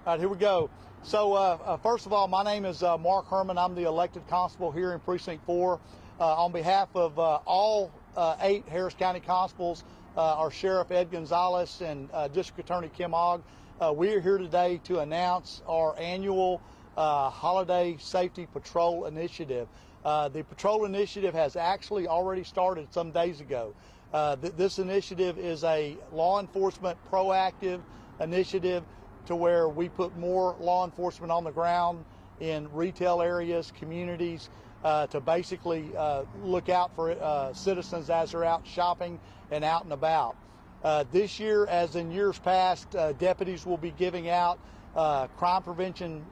All right, here we go. So first of all, my name is Mark Herman. I'm the elected constable here in Precinct 4. On behalf of all 8 Harris County constables, our Sheriff Ed Gonzalez and District Attorney Kim Ogg, we are here today to announce our annual Holiday Safety Patrol Initiative. The patrol initiative has actually already started some days ago. This initiative is a law enforcement proactive initiative to where we put more law enforcement on the ground in retail areas, communities, to basically look out for citizens as they're out shopping and out and about. This year, as in years past, deputies will be giving out crime prevention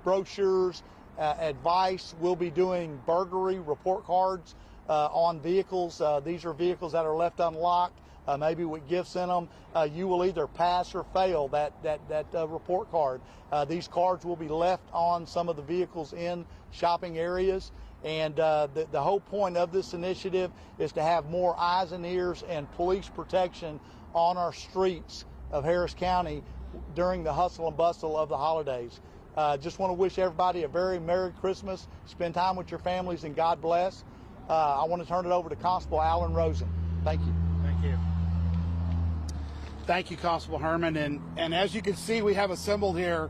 brochures, advice. We'll be doing burglary report cards on vehicles. These are vehicles that are left unlocked, maybe with gifts in them. You will either pass or fail that report card. These cards will be left on some of the vehicles in shopping areas. And the whole point of this initiative is to have more eyes and ears and police protection on our streets of Harris County during the hustle and bustle of the holidays. Just want to wish everybody a very Merry Christmas. Spend time with your families and God bless. I want to turn it over to Constable Alan Rosen. Thank you. Thank you. Thank you, Constable Herman. And as you can see, we have assembled here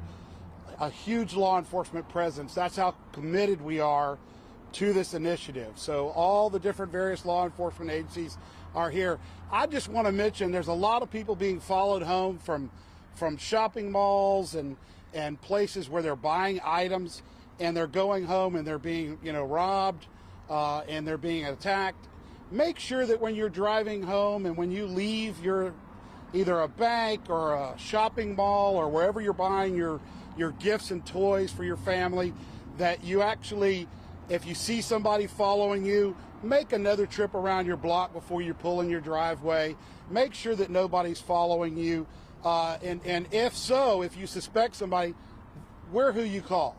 a huge law enforcement presence. That's how committed we are to this initiative. So all the different various law enforcement agencies are here. I just want to mention there's a lot of people being followed home from shopping malls and places where they're buying items, and they're going home and they're being, robbed, and they're being attacked. Make sure that when you're driving home and when you leave your either a bank or a shopping mall or wherever you're buying your gifts and toys for your family, that you actually, if you see somebody following you, make another trip around your block before you pull in your driveway. Make sure that nobody's following you. And if so, if you suspect somebody, we're who you call.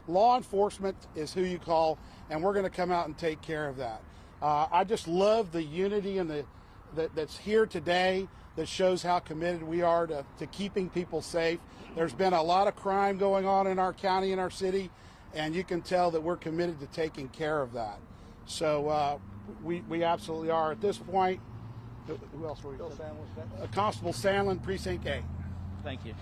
Law enforcement is who you call, and we're going to come out and take care of that. I just love the unity and that's here today that shows how committed we are to keeping people safe. There's been a lot of crime going on in our county and our city, and you can tell that we're committed to taking care of that. So we absolutely are. At this point, who else were we? Phil Sandlin. Constable Sandlin, Precinct 8. Thank you.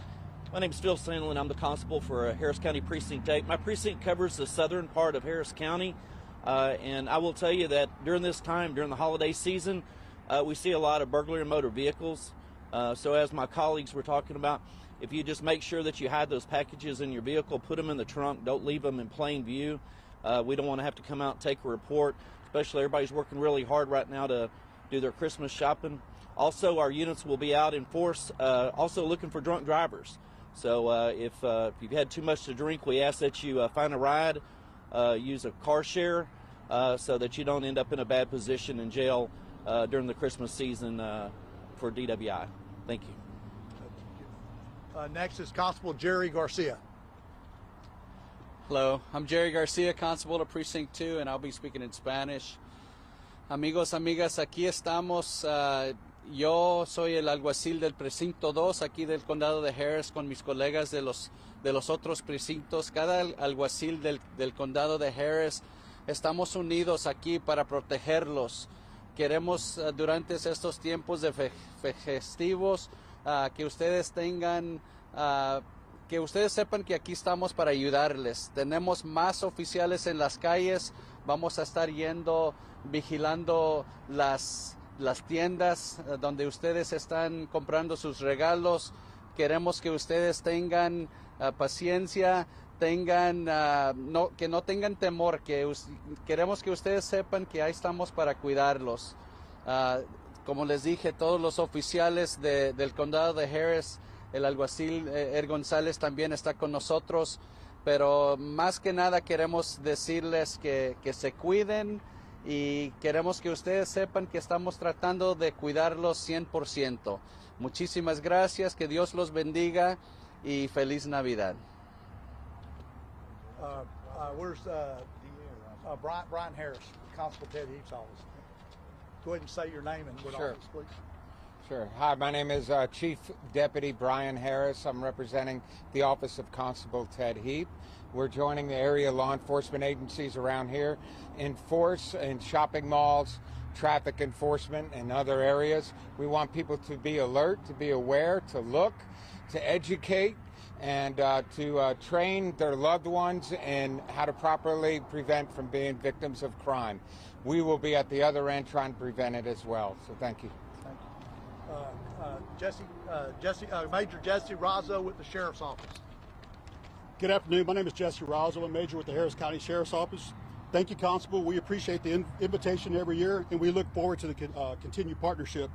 My name is Phil Sandlin. I'm the constable for Harris County Precinct 8. My precinct covers the southern part of Harris County, and I will tell you that during this time, during the holiday season, we see a lot of burglary of motor vehicles. So as my colleagues were talking about, if you just make sure that you hide those packages in your vehicle, put them in the trunk, don't leave them in plain view. We don't want to have to come out and take a report, especially everybody's working really hard right now to do their Christmas shopping. Also, our units will be out in force, also looking for drunk drivers. So if you've had too much to drink, we ask that you find a ride, use a car share, so that you don't end up in a bad position in jail during the Christmas season for DWI. Thank you. Next is Constable Jerry Garcia. Hello, I'm Jerry Garcia, Constable of Precinct 2, and I'll be speaking in Spanish. Amigos, amigas, aquí estamos. Yo soy el alguacil del Precinto 2, aquí del Condado de Harris, con mis colegas de los otros precintos. Cada alguacil del Condado de Harris, estamos unidos aquí para protegerlos. Queremos durante estos tiempos de festivos que ustedes tengan, que ustedes sepan que aquí estamos para ayudarles. Tenemos más oficiales en las calles. Vamos a estar vigilando las tiendas donde ustedes están comprando sus regalos. Queremos que ustedes tengan paciencia, que no tengan temor, queremos que ustedes sepan que ahí estamos para cuidarlos. Como les dije, todos los oficiales del condado de Harris, el alguacil Ed González también está con nosotros, pero más que nada queremos decirles que se cuiden y queremos que ustedes sepan que estamos tratando de cuidarlos 100%. Muchísimas gracias, que Dios los bendiga y feliz Navidad. Where's Brian Harris, Constable Ted Heaps' office. Go ahead and say your name and what Sure. office, please. Sure. Hi, my name is Chief Deputy Brian Harris. I'm representing the Office of Constable Ted Heap. We're joining the area law enforcement agencies around here in force in shopping malls, traffic enforcement, and other areas. We want people to be alert, to be aware, to look, to educate, and to train their loved ones in how to properly prevent from being victims of crime. We will be at the other end trying to prevent it as well. So thank you. Major Jesse Razzo with the Sheriff's Office. Good afternoon. My name is Jesse Roswell. I'm Major with the Harris County Sheriff's Office. Thank you, Constable. We appreciate the invitation every year, and we look forward to the continued partnership.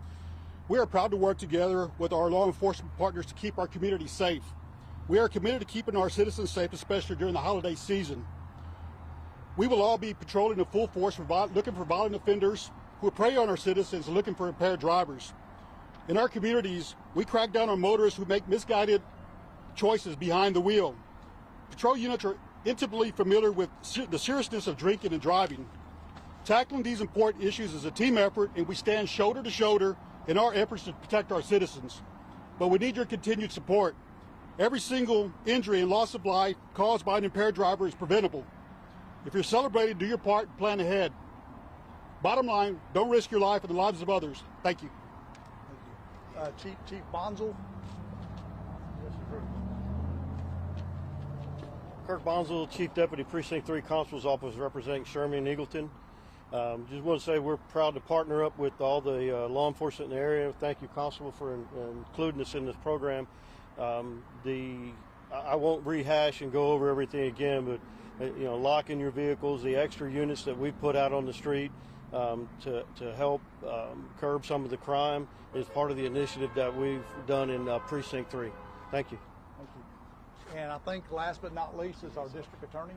We are proud to work together with our law enforcement partners to keep our community safe. We are committed to keeping our citizens safe, especially during the holiday season. We will all be patrolling in full force, looking for violent offenders who prey on our citizens and looking for impaired drivers. In our communities, we crack down on motorists who make misguided choices behind the wheel. Patrol units are intimately familiar with the seriousness of drinking and driving. Tackling these important issues is a team effort, and we stand shoulder to shoulder in our efforts to protect our citizens. But we need your continued support. Every single injury and loss of life caused by an impaired driver is preventable. If you're celebrating, do your part and plan ahead. Bottom line, don't risk your life and the lives of others. Thank you. Chief Bonzel. Kirk Bonzel, Chief Deputy Precinct 3 Constable's Office, representing Sherman and Eagleton. Just want to say we're proud to partner up with all the law enforcement in the area. Thank you, Constable, for including us in this program. I won't rehash and go over everything again, but locking your vehicles, the extra units that we put out on the street to help curb some of the crime is part of the initiative that we've done in Precinct 3. Thank you. Thank you. And I think last but not least is our district attorney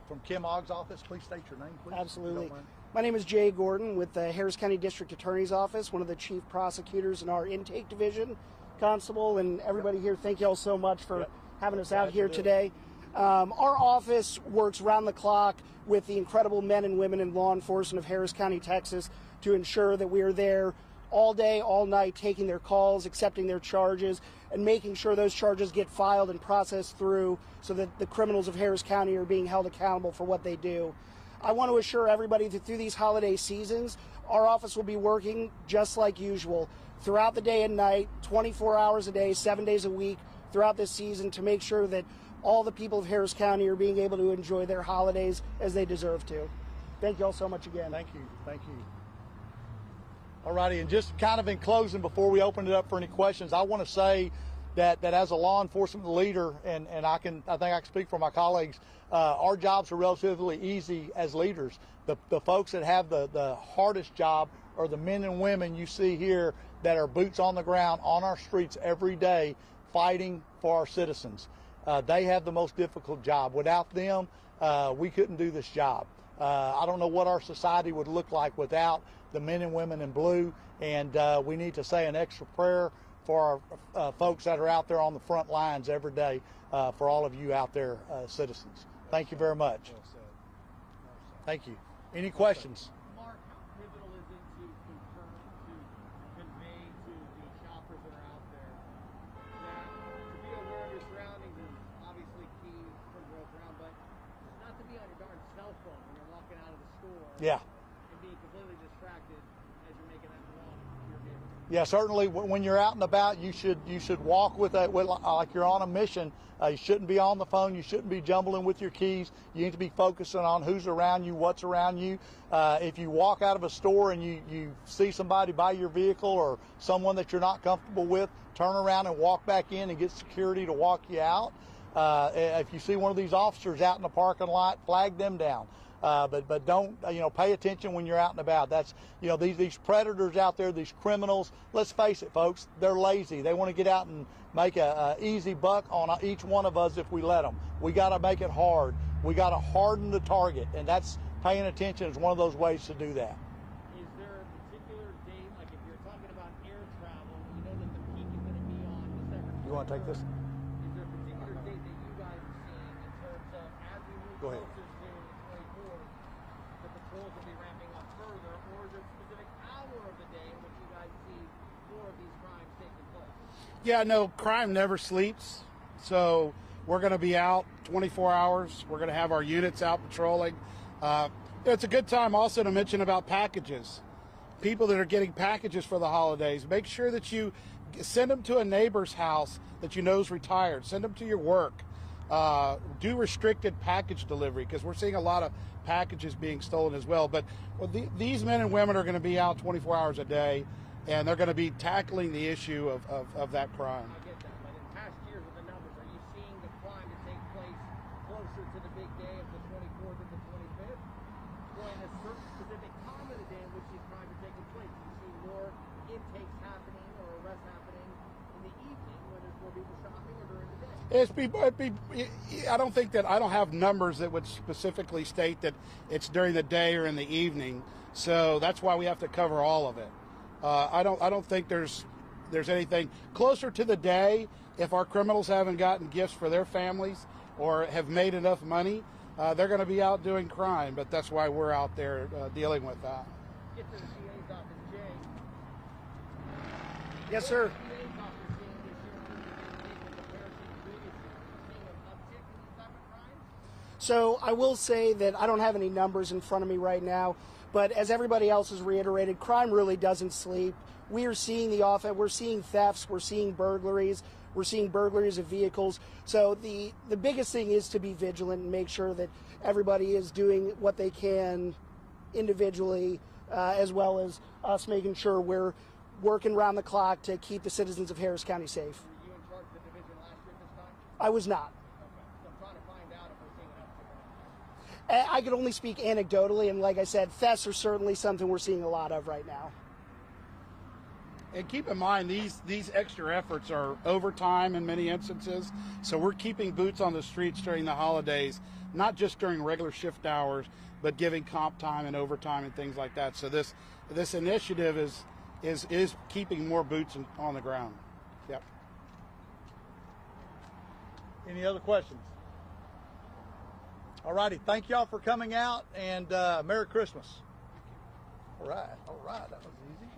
from Kim Ogg's office. Please state your name, please. Absolutely. My name is Jay Gordon with the Harris County District Attorney's Office, one of the chief prosecutors in our intake division. Constable and everybody here, thank you all so much for having us out here today. Our office works round the clock with the incredible men and women in law enforcement of Harris County, Texas, to ensure that we are there all day, all night, taking their calls, accepting their charges, and making sure those charges get filed and processed through so that the criminals of Harris County are being held accountable for what they do. I want to assure everybody that through these holiday seasons, our office will be working just like usual throughout the day and night, 24 hours a day, 7 days a week, throughout this season to make sure that all the people of Harris County are being able to enjoy their holidays as they deserve to. Thank you all so much again. Thank you. Thank you. All righty, and just kind of in closing before we open it up for any questions, I want to say that as a law enforcement leader, and I think I can speak for my colleagues, our jobs are relatively easy as leaders. The folks that have the hardest job are the men and women you see here that are boots on the ground on our streets every day fighting for our citizens. They have the most difficult job. Without them, we couldn't do this job. I don't know what our society would look like without the men and women in blue, and we need to say an extra prayer for our folks that are out there on the front lines every day, for all of you out there, citizens. Thank you very much. Thank you. Any questions? Mark, how pivotal is it to convey to the shoppers that are out there that to be aware of your surroundings is obviously key for growth around, but not to be on your darn cell phone when you're walking out of the store. Yeah. And being completely distracted as you're making that run to your vehicle. Yeah, certainly when you're out and about, you should walk with like you're on a mission. You shouldn't be on the phone. You shouldn't be jumbling with your keys. You need to be focusing on who's around you, what's around you. If you walk out of a store and you see somebody by your vehicle or someone that you're not comfortable with, turn around and walk back in and get security to walk you out. If you see one of these officers out in the parking lot, flag them down. But don't, pay attention when you're out and about. That's, these predators out there, these criminals, let's face it, folks, they're lazy. They want to get out and make a easy buck on each one of us if we let them. We got to make it hard. We got to harden the target, and that's paying attention is one of those ways to do that. Is there a particular date, like if you're talking about air travel, you know that the peak is going to be on December 24th. You want to take this? Is there a particular date that you guys are seeing in terms of as we move Go ahead. closer to the 24th, the patrols will be ramping up further, or is there a specific hour of the day in which you guys see more more of these crimes taking place? Yeah, no, crime never sleeps. So we're going to be out 24 hours. We're going to have our units out patrolling. It's a good time also to mention about packages. People that are getting packages for the holidays, make sure that you send them to a neighbor's house that you know is retired. Send them to your work. Do restricted package delivery, because we're seeing a lot of packages being stolen as well. But these men and women are going to be out 24 hours a day, and they're going to be tackling the issue of that crime. I get that, but in past years with the numbers, are you seeing the crime to take place closer to the big day of the 24th and the 25th? Or in a certain specific time of the day in which these crimes are taking place? Do you see more intakes happening or arrests happening in the evening when there's more people shopping, or during the day? I don't think that I don't have numbers that would specifically state that it's during the day or in the evening. So that's why we have to cover all of it. I don't think there's anything closer to the day. If our criminals haven't gotten gifts for their families or have made enough money, they're going to be out doing crime. But that's why we're out there dealing with that. Get to the DA's office, Jay. Yes, sir. DA's office seeing this year in comparison to previous years? Seeing an uptick in these type of crimes? So I will say that I don't have any numbers in front of me right now, but as everybody else has reiterated, crime really doesn't sleep. We are seeing we're seeing thefts, we're seeing burglaries, we're seeing burglaries of vehicles. So the biggest thing is to be vigilant and make sure that everybody is doing what they can individually, as well as us making sure we're working around the clock to keep the citizens of Harris County safe. Were you in charge of the division last year at this time? I was not. Okay. So I'm trying to find out if we're seeing an uptick or not. I could only speak anecdotally, and like I said, thefts are certainly something we're seeing a lot of right now. And keep in mind, these extra efforts are overtime in many instances. So we're keeping boots on the streets during the holidays, not just during regular shift hours, but giving comp time and overtime and things like that. So this initiative is keeping more boots on the ground. Yep. Any other questions? All righty. Thank y'all for coming out, and Merry Christmas. All right. That was easy.